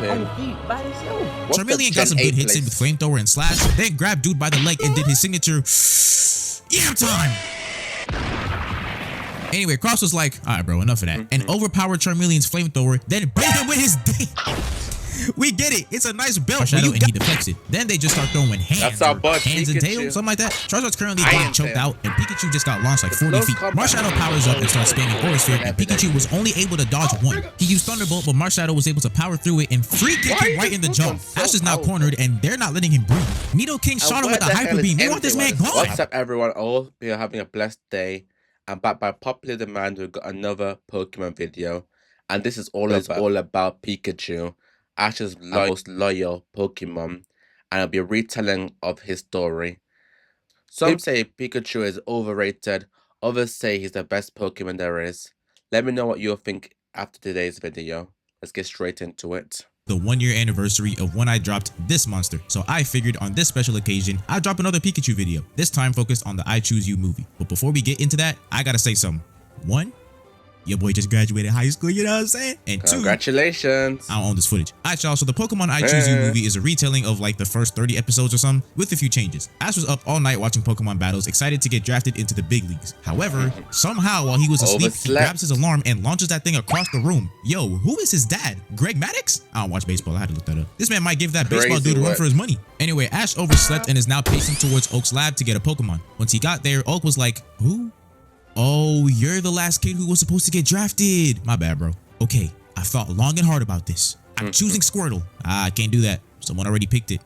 jumping. Charmeleon got some good hits in with Flamethrower and Slash, then grabbed dude by the leg and did his signature yam time. Anyway, Cross was like, alright bro, enough of that. And overpowered Charmeleon's Flamethrower, then bait him with his dick. We get it. It's a nice belt. Marshadow and he deflects it. Then they just start throwing hands and tails, something like that. Charizard's currently getting choked out, and Pikachu just got launched like 40 feet. Marshadow powers up and starts spamming Aura Sphere, and Pikachu was only able to dodge one. He used Thunderbolt, but Marshadow was able to power through it and free kick him right in the jaw. Ash is now cornered, and they're not letting him breathe. Nidoking shot him with a Hyper Beam. They want this man gone. What's up, everyone? I hope you're having a blessed day. I'm back by popular demand. We've got another Pokemon video, and this is all about Pikachu, Ash's most loyal Pokemon, and it'll be a retelling of his story. Some say Pikachu is overrated, others say he's the best Pokemon there is. Let me know what you think after today's video. Let's get straight into it. The 1-year anniversary of when I dropped this monster, so I figured on this special occasion I'd drop another Pikachu video, this time focused on the I Choose You movie. But before we get into that, I gotta say something. One, your boy just graduated high school, you know what I'm saying? And two, congratulations. I don't own this footage. Alright y'all, so the Pokemon I Choose You movie is a retelling of like the first 30 episodes or something, with a few changes. Ash was up all night watching Pokemon battles, excited to get drafted into the big leagues. However, somehow while he was asleep, he grabs his alarm and launches that thing across the room. Yo, who is his dad? Greg Maddox? I don't watch baseball, I had to look that up. This man might give that baseball dude a run for his money. Anyway, Ash overslept and is now pacing towards Oak's lab to get a Pokemon. Once he got there, Oak was like, who? Oh, you're the last kid who was supposed to get drafted. My bad, bro. Okay, I've thought long and hard about this. I'm choosing Squirtle. I can't do that. Someone already picked it.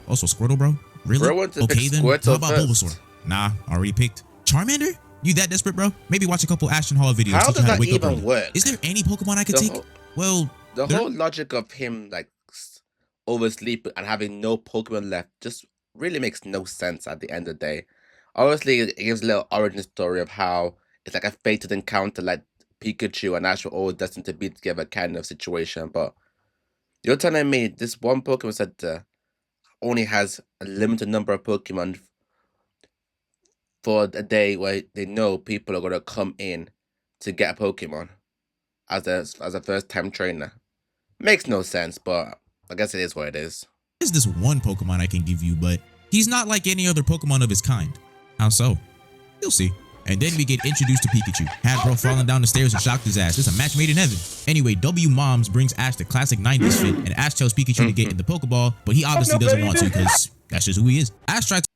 Also, Squirtle, bro? Really? Okay, then how about Bulbasaur? Nah, already picked. Charmander? You that desperate, bro? Maybe watch a couple Ashton Hall videos. How does that even work? Is there any Pokemon I could take? Well, the whole logic of him like oversleeping and having no Pokemon left just really makes no sense at the end of the day. Obviously, it gives a little origin story of how it's like a fated encounter, like Pikachu and Ash were all destined to be together kind of situation. But you're telling me this one Pokemon Center only has a limited number of Pokemon for a day where they know people are going to come in to get a Pokemon as a first-time trainer. Makes no sense, but I guess it is what it is. There's this one Pokemon I can give you, but he's not like any other Pokemon of his kind. How so? You'll see. And then we get introduced to Pikachu. Had bro falling down the stairs and shocked his ass. It's a match made in heaven. Anyway, W Moms brings Ash the classic 90s fit, and Ash tells Pikachu to get in the Pokeball, but he obviously doesn't want to because that's just who he is. Ash tried to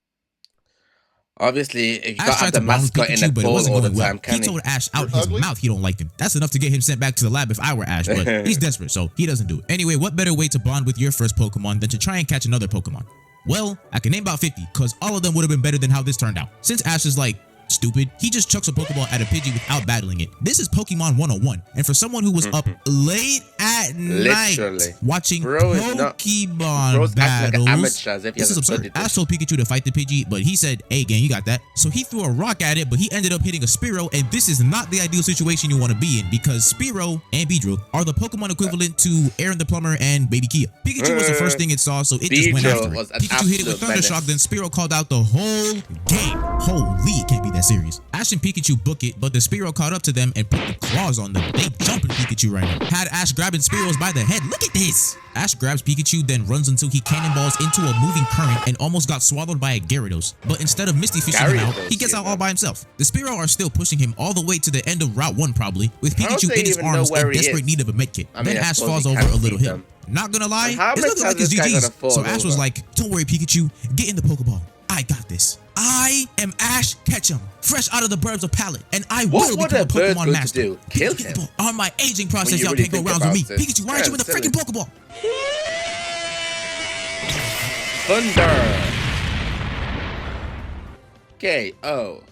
obviously, if you got have the mascot in the ball all the time, he told Ash out his mouth he don't like him. That's enough to get him sent back to the lab if I were Ash, but he's desperate, so he doesn't do it. Anyway, what better way to bond with your first Pokemon than to try and catch another Pokemon? Well, I can name about 50, because all of them would have been better than how this turned out. Since Ash is like stupid, he just chucks a Pokeball at a Pidgey without battling it. This is Pokemon 101, and for someone who was up late at night watching Pokemon battles, this is absurd. Ash told Pikachu to fight the Pidgey, but he said, hey gang, you got that. So he threw a rock at it, but he ended up hitting a Spearow, and this is not the ideal situation you want to be in, because Spearow and Beedrill are the Pokemon equivalent to Aaron the Plumber and Baby Kia. Pikachu was the first thing it saw, so it just went after it. Pikachu hit it with Thunder Shock, then Spearow called out the whole game. Holy, it can't be that serious. Ash and Pikachu book it, but the Spearow caught up to them and put the claws on them. They jumping Pikachu right now. Had Ash grabbing Spearows by the head. Look at this! Ash grabs Pikachu, then runs until he cannonballs into a moving current and almost got swallowed by a Gyarados. But instead of Misty fishing him out, he gets out all by himself. The Spearow are still pushing him all the way to the end of Route 1 probably, with Pikachu in his arms in desperate need of a medkit. Then Ash falls over a little hill. Not gonna lie, it's looking like it's GG's. So Ash was like, don't worry Pikachu, get in the Pokeball. I got this. I am Ash Ketchum, fresh out of the burbs of Pallet, and I will become a Pokemon master. Kill him. On my aging process, y'all can't go rounds with me. Pikachu, why aren't you in the freaking Pokeball? Thunder. KO.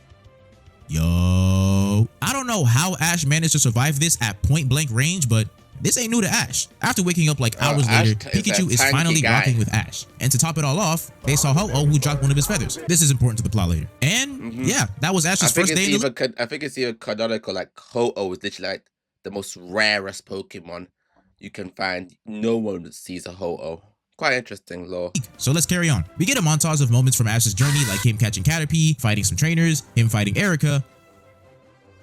Yo. I don't know how Ash managed to survive this at point blank range, but this ain't new to Ash. After waking up like hours later, Pikachu is finally rocking with Ash. And to top it all off, they saw Ho-Oh who dropped one of his feathers. This is important to the plot later. And yeah, that was Ash's first day. I think it's even canonical, like Ho-Oh is literally like the most rarest Pokemon you can find. No one sees a Ho-Oh. Quite interesting lore. So let's carry on. We get a montage of moments from Ash's journey, like him catching Caterpie, fighting some trainers, him fighting Erica.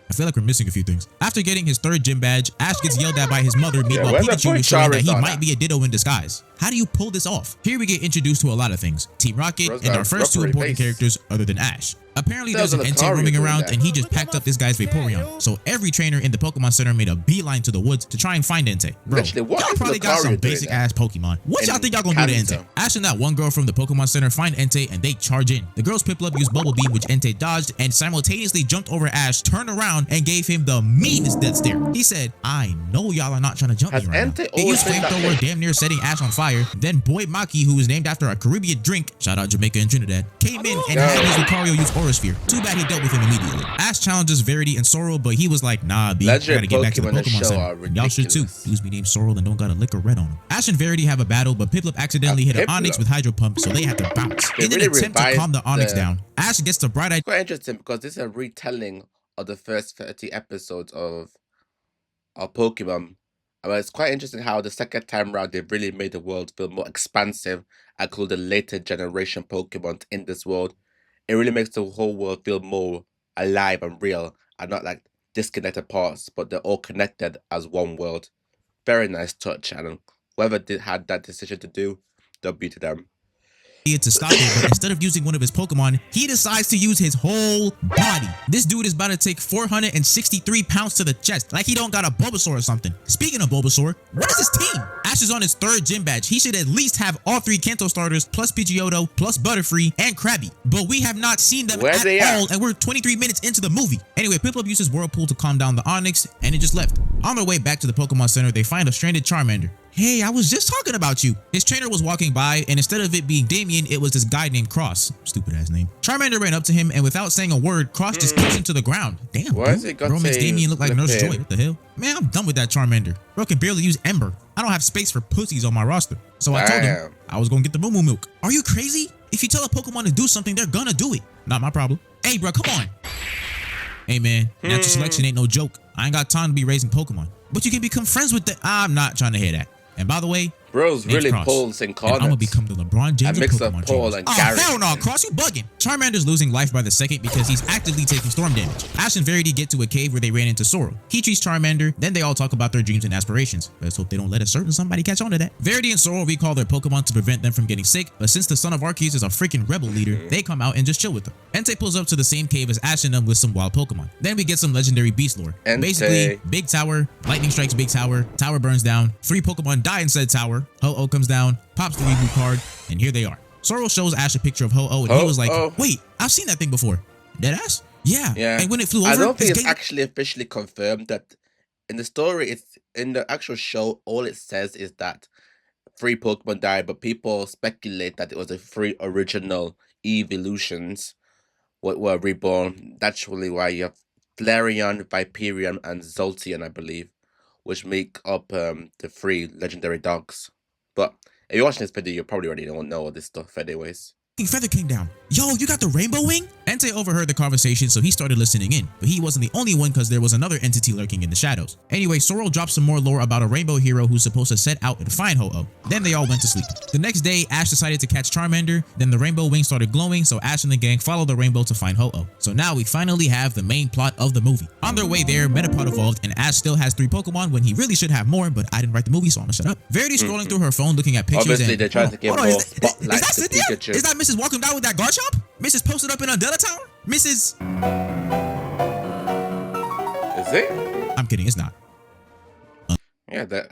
I feel like we're missing a few things. After getting his third gym badge, Ash gets yelled at by his mother. Meanwhile, where's the Pikachu boy is showing that he Charizard might at? be a Ditto in disguise. How do you pull this off? Here we get introduced to a lot of things. Team Rocket Bro's and got our a first two rubbery important face. characters other than Ash. Apparently, there's an There's a Entei Lucario roaming doing around that. and he just packed up this guy's Vaporeon. So every trainer in the Pokemon Center made a beeline to the woods to try and find Entei. Bro, Literally, what y'all is probably got Lucario some doing basic there? ass Pokemon. What y'all In think y'all gonna do to Kanto. Entei? Ash and that one girl from the Pokemon Center find Entei and they charge in. The girl's Piplup used Bubble Beam, which Entei dodged, and simultaneously jumped over Ash, turned around, and gave him the meanest death stare. He said, I know y'all are not trying to jump Has me right Entei now. He always used been that Flamethrower, big? damn near setting Ash on fire. Then Boy Maki, who is named after a Caribbean drink, shout out Jamaica and Trinidad, came in and had his Lucario use Aura Sphere. Too bad he dealt with him immediately. Ash challenges Verity and Sorrel, but he was like, nah, B, I gotta Legendary get back to the Pokemon in the Pokemon show Center. are And y'all should too. ridiculous. Dudes be named Sorrel and don't got a lick or red on them. Ash and Verity have a battle, but Piplup accidentally hit an Onix Piplup? with Hydro Pump, so they have to bounce. They In an really attempt to revised calm the Onix the- down, Ash gets the bright idea. Quite interesting because this is a retelling of the first 30 episodes of Pokemon. But it's quite interesting how the second time round they really made the world feel more expansive and include the later generation Pokemon in this world. It really makes the whole world feel more alive and real and not like disconnected parts, but they're all connected as one world. Very nice touch, and whoever had that decision to do, W to them. To stop it, but instead of using one of his Pokemon, he decides to use his whole body. This dude is about to take 463 pounds to the chest, like he don't got a Bulbasaur or something. Speaking of Bulbasaur, where's his team? Ash is on his third gym badge. He should at least have all 3 Kanto starters, plus Pidgeotto, plus Butterfree, and Krabby. But we have not seen them Where at they all, at? and we're 23 minutes into the movie. Anyway, Piplup uses Whirlpool to calm down the Onix, and it just left. On their way back to the Pokemon Center, they find a stranded Charmander. Hey, I was just talking about you. His trainer was walking by, and instead of it being Damien, it was this guy named Cross. Stupid ass name. Charmander ran up to him, and without saying a word, Cross just kicks him to the ground. Damn, Why has it got bro makes to Damien look like Nurse flip Joy. him? What the hell? Man, I'm done with that Charmander. Bro can barely use Ember. I don't have space for pussies on my roster. So I told him Damn. I was gonna get the Moo Moo Milk. Are you crazy? If you tell a Pokemon to do something, they're gonna do it. Not my problem. Hey, bro, come on. Hey, man, natural selection ain't no joke. I ain't got time to be raising Pokemon. But you can become friends with the... I'm not trying to hear that. And by the way, Bro's name's really Cross. Paul's And I'm gonna incarnate. become the LeBron James A of mix of Pokemon Paul trainers. and Oh, Gary. hell no, Cross, you bugging. Charmander's losing life by the second because he's actively taking storm damage. Ash and Verity get to a cave where they ran into Sorrel. He treats Charmander, then they all talk about their dreams and aspirations. Let's hope they don't let a certain somebody catch on to that. Verity and Sorrel recall their Pokemon to prevent them from getting sick, but since the son of Arceus is a freaking rebel leader, they come out and just chill with them. Entei pulls up to the same cave as Ash and them with some wild Pokemon. Then we get some legendary beast lore. Entei. Basically, big tower, lightning strikes big tower, tower burns down, 3 Pokemon die in said tower, Ho-Oh comes down, pops the reboot card, and here they are. Sorrel shows Ash a picture of Ho-Oh, and he was like, Ho-Oh. wait, I've seen that thing before. Deadass? Yeah. Yeah. And when it flew over, I don't think his it's game- actually officially confirmed that in the story, it's in the actual show, all it says is that 3 Pokemon died, but people speculate that it was the 3 original evolutions what were reborn. That's really why you have Flareon, Viperion, and Zolteon, I believe, which make up the 3 legendary dogs. But if you're watching this video, you probably already don't know all this stuff anyways. Feather came down. Yo, you got the rainbow wing? Entei overheard the conversation, so he started listening in. But he wasn't the only one because there was another entity lurking in the shadows. Anyway, Sorrel dropped some more lore about a rainbow hero who's supposed to set out and find Ho-Oh. Then they all went to sleep. The next day, Ash decided to catch Charmander. Then the rainbow wing started glowing, so Ash and the gang followed the rainbow to find Ho-Oh. So now we finally have the main plot of the movie. On their way there, Metapod evolved, and Ash still has 3 Pokemon when he really should have more, but I didn't write the movie, so I'm gonna shut up. Verity's scrolling through her phone looking at pictures. Obviously, and, they're trying to give hold on, more is spotlight that to Cynthia? Pikachu. Is that Mrs. Walking Down with that guard shop? Mrs. posted up in Undella Tower? Mrs. Is it? I'm kidding, it's not. Yeah, the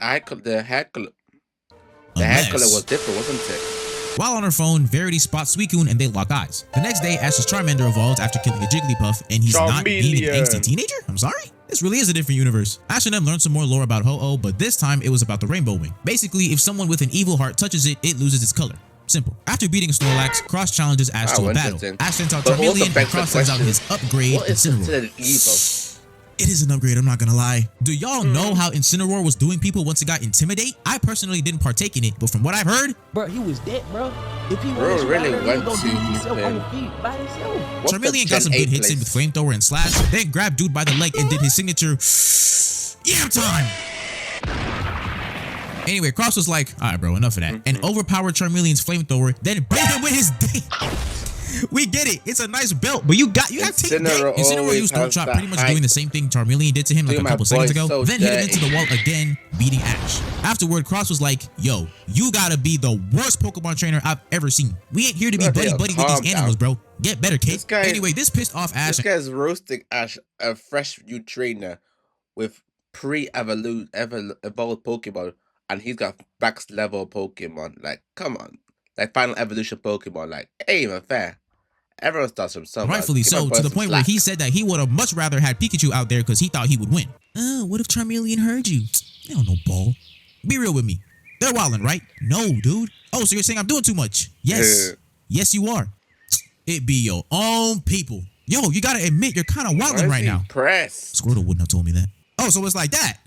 hair color was different, wasn't it? While on her phone, Verity spots Suicune and they lock eyes. The next day, Ash's Charmander evolves after killing a Jigglypuff, and he's not being an angsty teenager? I'm sorry? This really is a different universe. Ash and them learned some more lore about Ho-Oh, but this time it was about the Rainbow Wing. Basically, if someone with an evil heart touches it, it loses its color. Simple. After beating Snorlax, Cross challenges Ash to a battle. Ash sends out But also Charmeleon, and begs the Cross sends out question, his upgrade, what is Incineroar. considered evil? It is an upgrade, I'm not gonna lie. Do y'all know how Incineroar was doing people once it got Intimidate? I personally didn't partake in it, but from what I've heard, Bro, he was dead, bro. If he Bro was really he went gonna to do it himself him. on the feet by himself. What's the Charmeleon got some Gen good 8 hits in with place? Flamethrower and Slash, then grabbed dude by the leg and did his signature Yam time! Anyway, Cross was like, alright bro, enough of that. And overpowered Charmeleon's Flamethrower, then bait him with his We get it. It's a nice belt, but you have to take it. Incineroar used Throat Chop, pretty much doing the same thing Charmeleon did to him like a couple seconds ago. Then hit him into the wall again, beating Ash. Afterward, Cross was like, yo, you gotta be the worst Pokemon trainer I've ever seen. We ain't here to be buddy-buddy with these animals, bro. Get better, kid. Anyway, this pissed off Ash. This guy's roasting Ash, a fresh new trainer with evolved Pokemon, and he's got max level Pokemon. Like, come on. Like, final evolution Pokemon. Like, it ain't even fair. Everyone starts from somewhere. Rightfully so, to the point where he said that he would have much rather had Pikachu out there because he thought he would win. What if Charmeleon heard you? They don't know ball. Be real with me. They're wildin', right? No, dude. Oh, so you're saying I'm doing too much? Yes. Yes, you are. It be your own people. Yo, you gotta admit you're kind of wildin' right now. Squirtle wouldn't have told me that. Oh, so it's like that.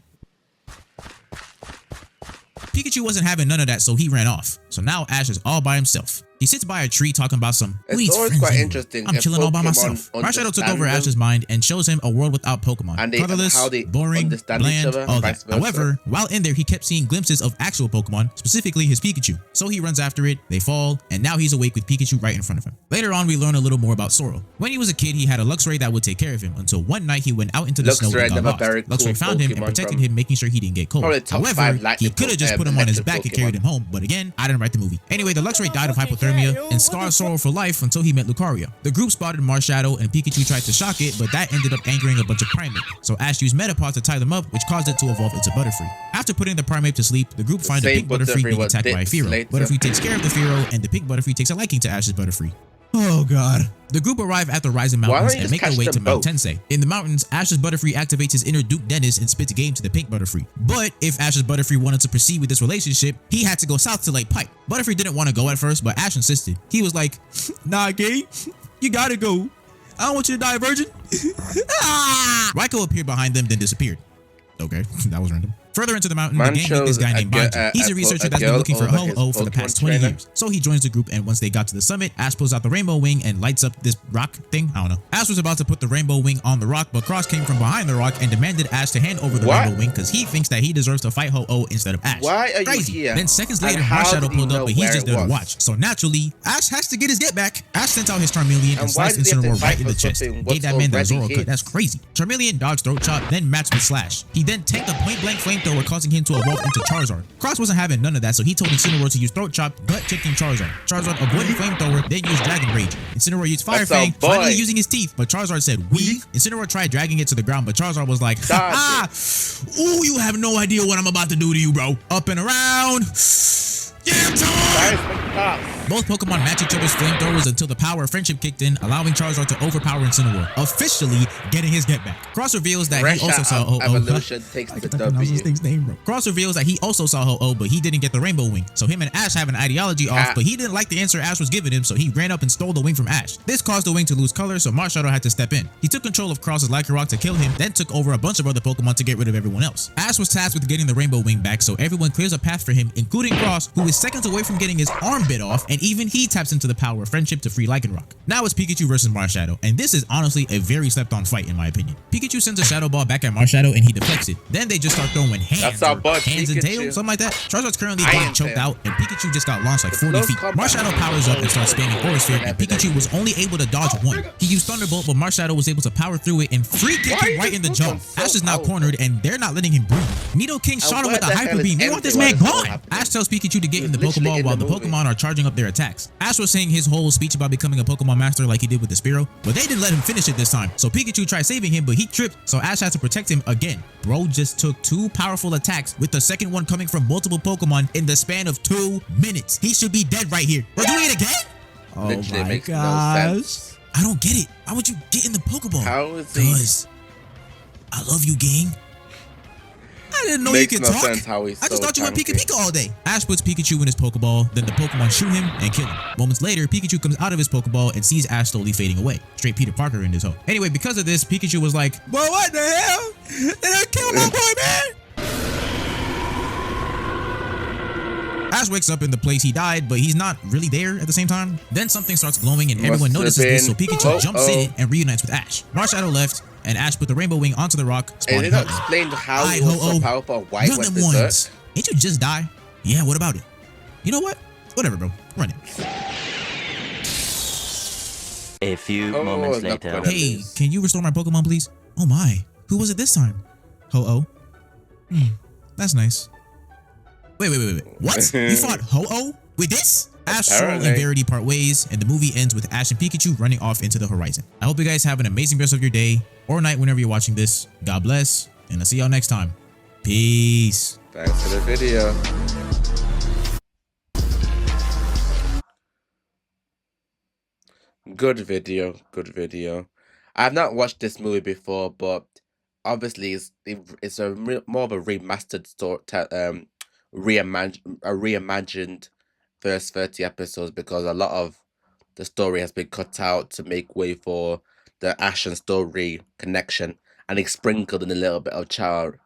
Pikachu wasn't having none of that, so he ran off. So now Ash is all by himself. He sits by a tree talking about some. It's always quite interesting. I'm chilling all by myself. Marshadow took over Ash's mind and shows him a world without Pokemon. Colorless, boring, bland, all that. However, while in there, he kept seeing glimpses of actual Pokemon, specifically his Pikachu. So he runs after it, they fall, and now he's awake with Pikachu right in front of him. Later on, we learn a little more about Sorrel. When he was a kid, he had a Luxray that would take care of him until one night he went out into the snow and got lost. Luxray found him and protected him, making sure he didn't get cold. However, he could have just put him on his back and carried him home, but again, I didn't write the movie. Anyway, the Luxray died of hypothermia and scarred Sorrel for life until he met Lucario. The group spotted Marshadow and Pikachu tried to shock it, but that ended up angering a bunch of Primeape. So Ash used Metapod to tie them up, which caused it to evolve into Butterfree. After putting the Primeape to sleep, the group finds a pink Butterfree being attacked by a Fearow. Butterfree takes care of the Fearow, and the pink Butterfree takes a liking to Ash's Butterfree. Oh god. The group arrive at the Rising Mountains and make their way to Mount Tensei. In the mountains, Ash's Butterfree activates his inner Duke Dennis and spits game to the pink Butterfree. But if Ash's Butterfree wanted to proceed with this relationship, he had to go south to Lake Pipe. Butterfree didn't want to go at first, but Ash insisted. He was like, nah, gay, you gotta go. I don't want you to die a virgin. Raikou appeared behind them, then disappeared. Okay, that was random. Further into the mountain, the gang meet this guy named Banji. He's a researcher that's been looking for Ho-Oh for the past 20 years. So he joins the group, and once they got to the summit, Ash pulls out the rainbow wing and lights up this rock thing. I don't know. Ash was about to put the rainbow wing on the rock, but Cross came from behind the rock and demanded Ash to hand over the rainbow wing because he thinks that he deserves to fight Ho-Oh instead of Ash. Why are Crazy. You here? Then seconds later, Marshadow pulled up, but he's just there to watch. So naturally, Ash has to get his get back. Ash sent out his Charmeleon and sliced Incineroar right in the chest. Gave that man that Zoro cut. That's crazy. Charmeleon dodged Throat Chop, then matched with Slash. He then tanked a point-blank flamethrower, causing him to evolve into Charizard. Cross wasn't having none of that, so he told Incineroar to use Throat Chop, gut-kicking Charizard. Charizard avoided Flamethrower, then used Dragon Rage. Incineroar used Fire Fang, finally using his teeth, but Charizard said weave. Incineroar tried dragging it to the ground, but Charizard was like, ooh, you have no idea what I'm about to do to you, bro. Up and around. Both Pokemon match each other's flamethrowers until the power of friendship kicked in, allowing Charizard to overpower Incineroar, officially getting his get back. Cross reveals that he also saw Ho-Oh. Cross reveals that he also saw Ho-Oh, but he didn't get the rainbow wing. So him and Ash have an ideology off, but he didn't like the answer Ash was giving him, so he ran up and stole the wing from Ash. This caused the wing to lose color, so Marshadow had to step in. He took control of Cross's Lycanroc to kill him, then took over a bunch of other Pokemon to get rid of everyone else. Ash was tasked with getting the rainbow wing back, so everyone clears a path for him, including Cross, who is seconds away from getting his arm bit off, and even he taps into the power of friendship to free Lycanroc. Now it's Pikachu versus Marshadow, and this is honestly a very slept on fight in my opinion. Pikachu sends a Shadow Ball back at Marshadow and he deflects it. Then they just start throwing hands and tails, something like that. Charizard's currently getting choked out, and Pikachu just got launched like 40 feet. Marshadow powers up and starts spamming Aura Sphere, and Pikachu was only able to dodge one. He used Thunderbolt, but Marshadow was able to power through it and free kick him right in the jaw. Ash is now cornered, and they're not letting him breathe. Nidoking shot him with a Hyper Beam. They want this man gone. Ash tells Pikachu to get in the Pokeball while the Pokemon are charging up their attacks. Ash was saying his whole speech about becoming a Pokemon master like he did with the Spearow, but they didn't let him finish it this time. So Pikachu tried saving him, but he tripped, so Ash had to protect him again. Bro just took 2 powerful attacks, with the second one coming from multiple Pokemon in the span of 2 minutes. He should be dead right here. We're doing it again? Oh my gosh. I don't get it. Why would you get in the Pokeball? How is he? Because I love you, gang. I didn't know you could talk. I just thought you went Pika Pika all day. Ash puts Pikachu in his Pokeball, then the Pokemon shoot him and kill him. Moments later, Pikachu comes out of his Pokeball and sees Ash slowly fading away. Straight Peter Parker in this hoe. Anyway, because of this, Pikachu was like, boy, what the hell? They done killed my boy, man. Ash wakes up in the place he died, but he's not really there at the same time. Then something starts glowing and everyone notices this, so Pikachu jumps in and reunites with Ash. Marshadow left, and Ash put the rainbow wing onto the rock, spawning Ho-Oh. Explained how he was so powerful, why he went berserk. Ain't you just die? Yeah, what about it? You know what? Whatever, bro. Run it. A few Oh, moments not later. gonna Hey, lose. can you restore my Pokemon, please? Oh my, who was it this time? Ho-Oh? That's nice. Wait. What? You fought Ho-Oh with this? Astral and Apparently. Verity part ways, and the movie ends with Ash and Pikachu running off into the horizon. I hope you guys have an amazing rest of your day or night whenever you're watching this. God bless, and I'll see y'all next time. Peace. Thanks for the video. Good video, good video. I've not watched this movie before, but obviously it's more of a remastered reimagined first 30 episodes, because a lot of the story has been cut out to make way for the Ash and story connection, and it's sprinkled in a little bit of Charizard,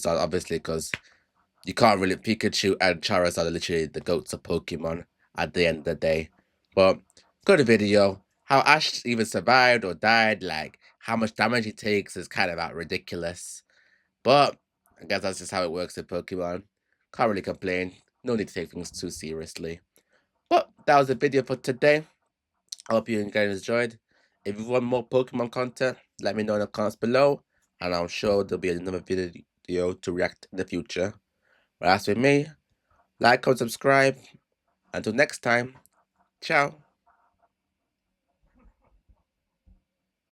obviously, because you can't really Pikachu and Charizard are literally the goats of Pokemon at the end of the day. But good video. How Ash even survived or died, like how much damage he takes, is kind of ridiculous. But I guess that's just how it works in Pokemon. Can't really complain. No need to take things too seriously. But that was the video for today. I hope you guys enjoyed. If you want more Pokemon content, let me know in the comments below, and I'm sure there'll be another video to react in the future. But as with me, like, comment, subscribe. Until next time, ciao.